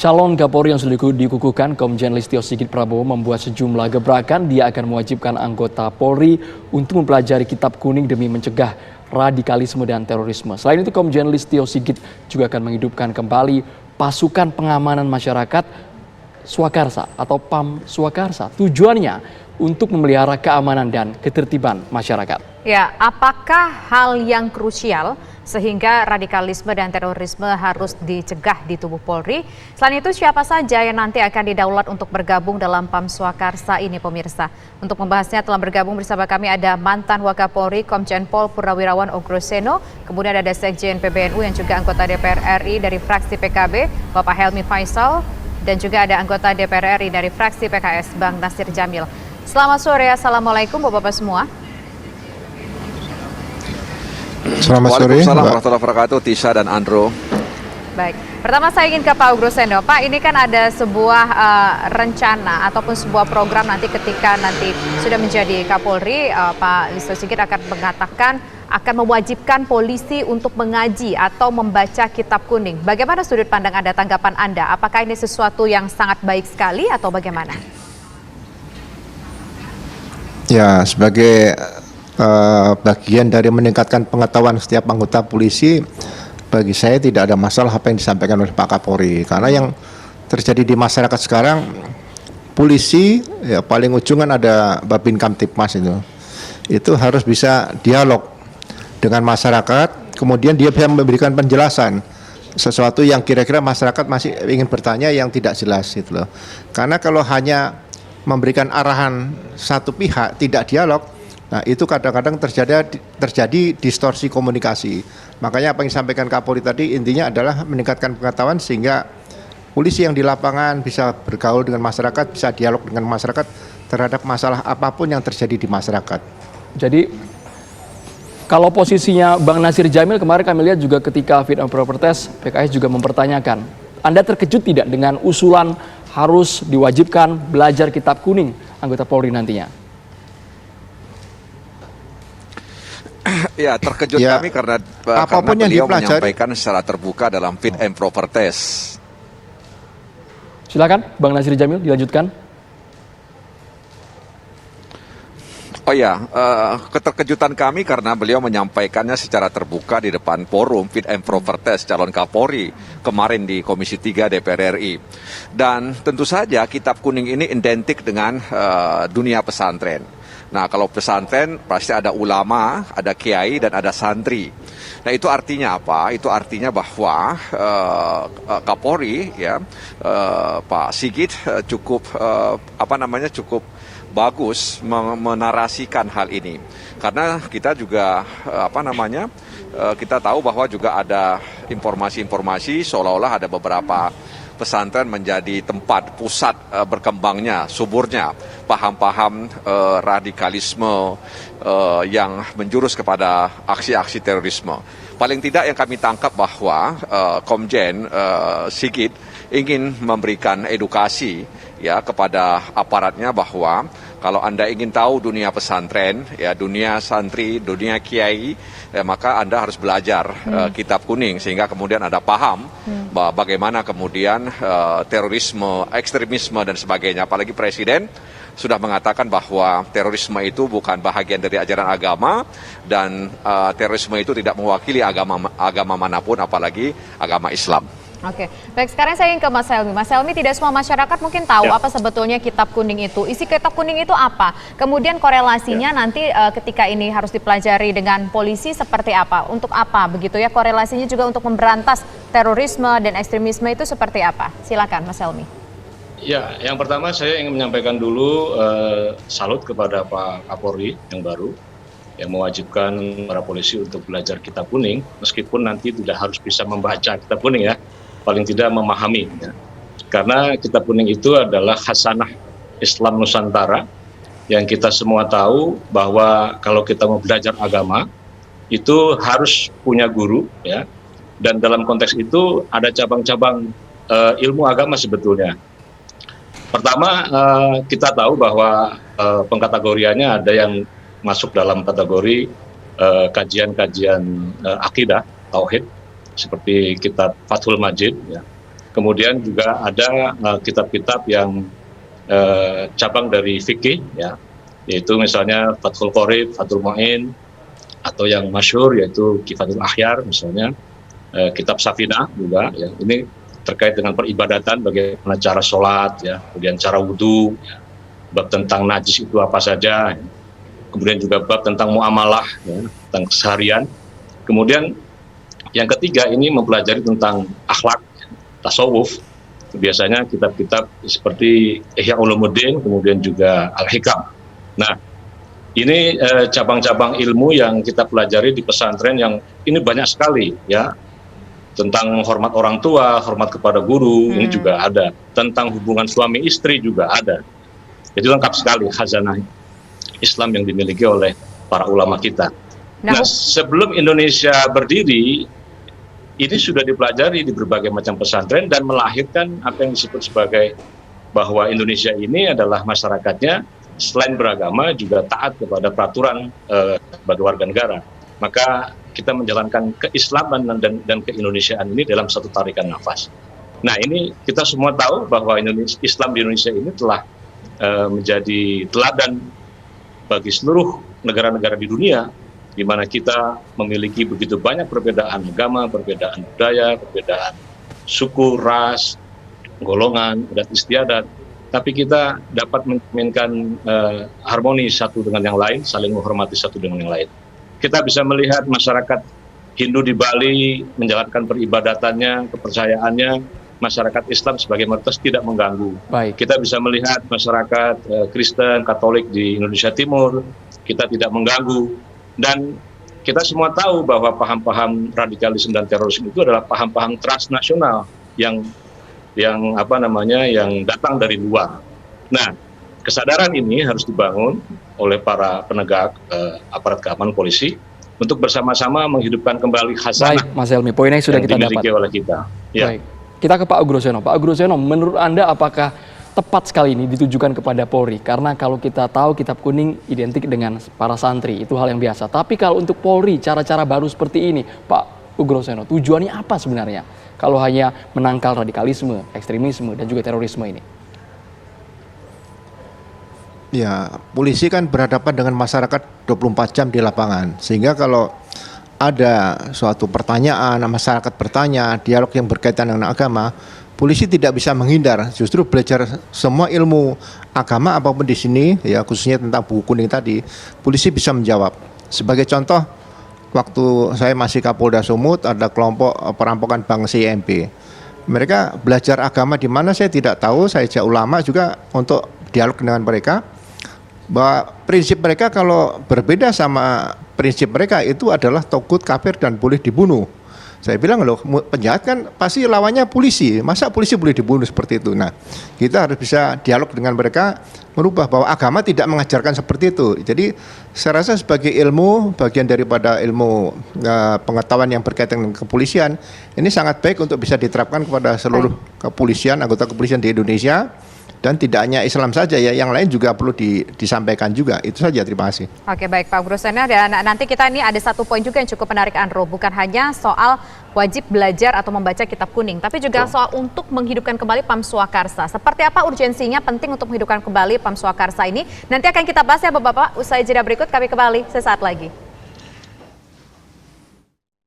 Calon Kapolri yang sudah dikukuhkan Komjen Listio Sigit Prabowo membuat sejumlah gebrakan. Dia akan mewajibkan anggota Polri untuk mempelajari Kitab Kuning demi mencegah radikalisme dan terorisme. Selain itu, Komjen Listio Sigit juga akan menghidupkan kembali pasukan pengamanan masyarakat Swakarsa atau PAM Swakarsa. Tujuannya untuk memelihara keamanan dan ketertiban masyarakat. Ya, apakah hal yang krusial sehingga radikalisme dan terorisme harus dicegah di tubuh Polri? Selain itu, siapa saja yang nanti akan didaulat untuk bergabung dalam PAM Swakarsa ini, pemirsa? Untuk membahasnya telah bergabung bersama kami ada mantan Wakapolri Komjen Pol Purnawirawan Ogroseno, kemudian ada Sekjen PBNU yang juga anggota DPR RI dari fraksi PKB, Bapak Helmi Faisal, dan juga ada anggota DPR RI dari fraksi PKS, Bang Nasir Jamil. Selamat sore, Assalamualaikum Bapak-Bapak semua. Selamat sore. Waalaikumsalam warahmatullahi wabarakatuh, Tisha dan Andro. Baik, pertama saya ingin ke Pak Ogroseno. Pak, ini kan ada sebuah rencana ataupun sebuah program nanti ketika nanti sudah menjadi Kapolri, Pak Listio Sigit akan mengatakan akan mewajibkan polisi untuk mengaji atau membaca Kitab Kuning. Bagaimana sudut pandang Anda, tanggapan Anda? Apakah ini sesuatu yang sangat baik sekali atau bagaimana? Ya, sebagai bagian dari meningkatkan pengetahuan setiap anggota polisi, bagi saya tidak ada masalah apa yang disampaikan oleh Pak Kapolri, karena yang terjadi di masyarakat sekarang, polisi ya paling ujung kan ada Babin Kamtipmas itu harus bisa dialog dengan masyarakat, kemudian dia bisa memberikan penjelasan sesuatu yang kira-kira masyarakat masih ingin bertanya yang tidak jelas gitu loh. Karena kalau hanya memberikan arahan satu pihak, tidak dialog, nah itu kadang-kadang terjadi distorsi komunikasi. Makanya apa yang disampaikan Kapolri tadi intinya adalah meningkatkan pengetahuan sehingga polisi yang di lapangan bisa bergaul dengan masyarakat, bisa dialog dengan masyarakat terhadap masalah apapun yang terjadi di masyarakat. Jadi kalau posisinya Bang Nasir Jamil kemarin kami lihat juga ketika fit and proper test, PKS juga mempertanyakan. Anda terkejut tidak dengan usulan harus diwajibkan belajar Kitab Kuning anggota Polri nantinya? Ya, terkejut Ya, kami karena beliau menyampaikan secara terbuka dalam fit and proper test. Silakan Bang Nasir Jamil dilanjutkan. Oh ya, keterkejutan kami karena beliau menyampaikannya secara terbuka di depan forum fit and proper test calon Kapolri kemarin di Komisi 3 DPR RI. Dan tentu saja Kitab Kuning ini identik dengan dunia pesantren. Nah, kalau pesantren pasti ada ulama, ada kiai, dan ada santri. Nah, itu artinya apa? Itu artinya bahwa Kapolri, ya, Pak Sigit cukup cukup bagus menarasikan hal ini. Karena kita juga kita tahu bahwa juga ada informasi-informasi seolah-olah ada beberapa pesantren menjadi tempat pusat berkembangnya, suburnya paham-paham radikalisme yang menjurus kepada aksi-aksi terorisme. Paling tidak yang kami tangkap bahwa Komjen Sigit ingin memberikan edukasi ya kepada aparatnya bahwa kalau Anda ingin tahu dunia pesantren, ya dunia santri, dunia kiai, ya, maka Anda harus belajar Kitab Kuning sehingga kemudian Anda paham bagaimana kemudian terorisme, ekstremisme dan sebagainya. Apalagi Presiden sudah mengatakan bahwa terorisme itu bukan bahagian dari ajaran agama dan terorisme itu tidak mewakili agama manapun, apalagi agama Islam. Oke, baik, sekarang saya ingin ke Mas Helmi. Mas Helmi, tidak semua masyarakat mungkin tahu apa sebetulnya Kitab Kuning itu. Isi Kitab Kuning itu apa? Kemudian korelasinya nanti ketika ini harus dipelajari dengan polisi seperti apa? Untuk apa begitu ya? Korelasinya juga untuk memberantas terorisme dan ekstremisme itu seperti apa? Silakan Mas Helmi. Ya, yang pertama saya ingin menyampaikan dulu salut kepada Pak Kapolri yang baru yang mewajibkan para polisi untuk belajar Kitab Kuning, meskipun nanti tidak harus bisa membaca Kitab Kuning ya, paling tidak memahami ya. Karena Kitab Kuning itu adalah khasanah Islam Nusantara yang kita semua tahu bahwa kalau kita mau belajar agama itu harus punya guru ya, dan dalam konteks itu ada cabang-cabang ilmu agama sebetulnya. Pertama, kita tahu bahwa pengkategoriannya ada yang masuk dalam kategori kajian-kajian akidah, tauhid, seperti kitab Fathul Majid, ya. Kemudian juga ada kitab-kitab yang cabang dari fikih, ya, yaitu misalnya Fathul Qorib, Fathul Mu'in, atau yang masyhur yaitu Kifatul Akhyar misalnya, kitab Safinah juga, ya. Ini terkait dengan peribadatan, bagaimana cara sholat, ya, kemudian cara wudhu, ya, bab tentang najis itu apa saja, ya. Kemudian juga bab tentang muamalah, ya, tentang keseharian. Kemudian yang ketiga ini mempelajari tentang akhlak, tasawuf. Biasanya kitab-kitab seperti Ihya Ulumuddin, kemudian juga Al-Hikam. Nah, ini cabang-cabang ilmu yang kita pelajari di pesantren yang ini banyak sekali, ya. Tentang hormat orang tua, hormat kepada guru, ini juga ada. Tentang hubungan suami istri juga ada. Jadi lengkap sekali khazanah Islam yang dimiliki oleh para ulama kita. Nah, sebelum Indonesia berdiri, ini sudah dipelajari di berbagai macam pesantren dan melahirkan apa yang disebut sebagai bahwa Indonesia ini adalah masyarakatnya selain beragama juga taat kepada peraturan sebagai warga negara. Maka kita menjalankan keislaman dan keindonesiaan ini dalam satu tarikan nafas. Nah, ini kita semua tahu bahwa Islam di Indonesia ini telah menjadi teladan bagi seluruh negara-negara di dunia, di mana kita memiliki begitu banyak perbedaan agama, perbedaan budaya, perbedaan suku, ras, golongan, adat istiadat, tapi kita dapat mencerminkan harmoni satu dengan yang lain, saling menghormati satu dengan yang lain. Kita bisa melihat masyarakat Hindu di Bali menjalankan peribadatannya, kepercayaannya, masyarakat Islam sebagai mayoritas tidak mengganggu. Baik. Kita bisa melihat masyarakat Kristen, Katolik di Indonesia Timur, kita tidak mengganggu. Dan kita semua tahu bahwa paham-paham radikalisme dan terorisme itu adalah paham-paham transnasional yang datang dari luar. Nah, kesadaran ini harus dibangun oleh para penegak aparat keamanan polisi untuk bersama-sama menghidupkan kembali khazanah. Baik, Mas Helmi, poinnya sudah kita dapat. Oleh kita. Ya. Baik. Kita ke Pak Ugroseno. Pak Ugroseno, menurut Anda apakah tepat sekali ini ditujukan kepada Polri? Karena kalau kita tahu kitab kuning identik dengan para santri, itu hal yang biasa. Tapi kalau untuk Polri, cara-cara baru seperti ini, Pak Ugroseno, tujuannya apa sebenarnya? Kalau hanya menangkal radikalisme, ekstremisme, dan juga terorisme ini? Ya, polisi kan berhadapan dengan masyarakat 24 jam di lapangan. Sehingga kalau ada suatu pertanyaan, masyarakat bertanya, dialog yang berkaitan dengan agama, polisi tidak bisa menghindar. Justru belajar semua ilmu agama apapun di sini, ya khususnya tentang buku kuning tadi, polisi bisa menjawab. Sebagai contoh, waktu saya masih Kapolda Sumut, ada kelompok perampokan bank CIMB. Mereka belajar agama di mana saya tidak tahu, saya ajak ulama juga untuk dialog dengan mereka. Bahwa prinsip mereka kalau berbeda sama prinsip mereka itu adalah togut, kafir, dan boleh dibunuh. Saya bilang loh, penjahat kan pasti lawannya polisi, masa polisi boleh dibunuh seperti itu. Nah, kita harus bisa dialog dengan mereka, merubah bahwa agama tidak mengajarkan seperti itu. Jadi saya rasa sebagai ilmu, bagian daripada ilmu pengetahuan yang berkaitan dengan kepolisian, ini sangat baik untuk bisa diterapkan kepada seluruh kepolisian, anggota kepolisian di Indonesia. Dan tidak hanya Islam saja ya, yang lain juga perlu disampaikan juga. Itu saja, terima kasih. Oke, baik Pak Ugroseno, dan nanti kita ini ada satu poin juga yang cukup menarik, Andro. Bukan hanya soal wajib belajar atau membaca kitab kuning, tapi juga soal untuk menghidupkan kembali PAM Swakarsa. Seperti apa urgensinya penting untuk menghidupkan kembali PAM Swakarsa ini? Nanti akan kita bahas ya Bapak-Bapak, usai jeda berikut kami kembali sesaat lagi.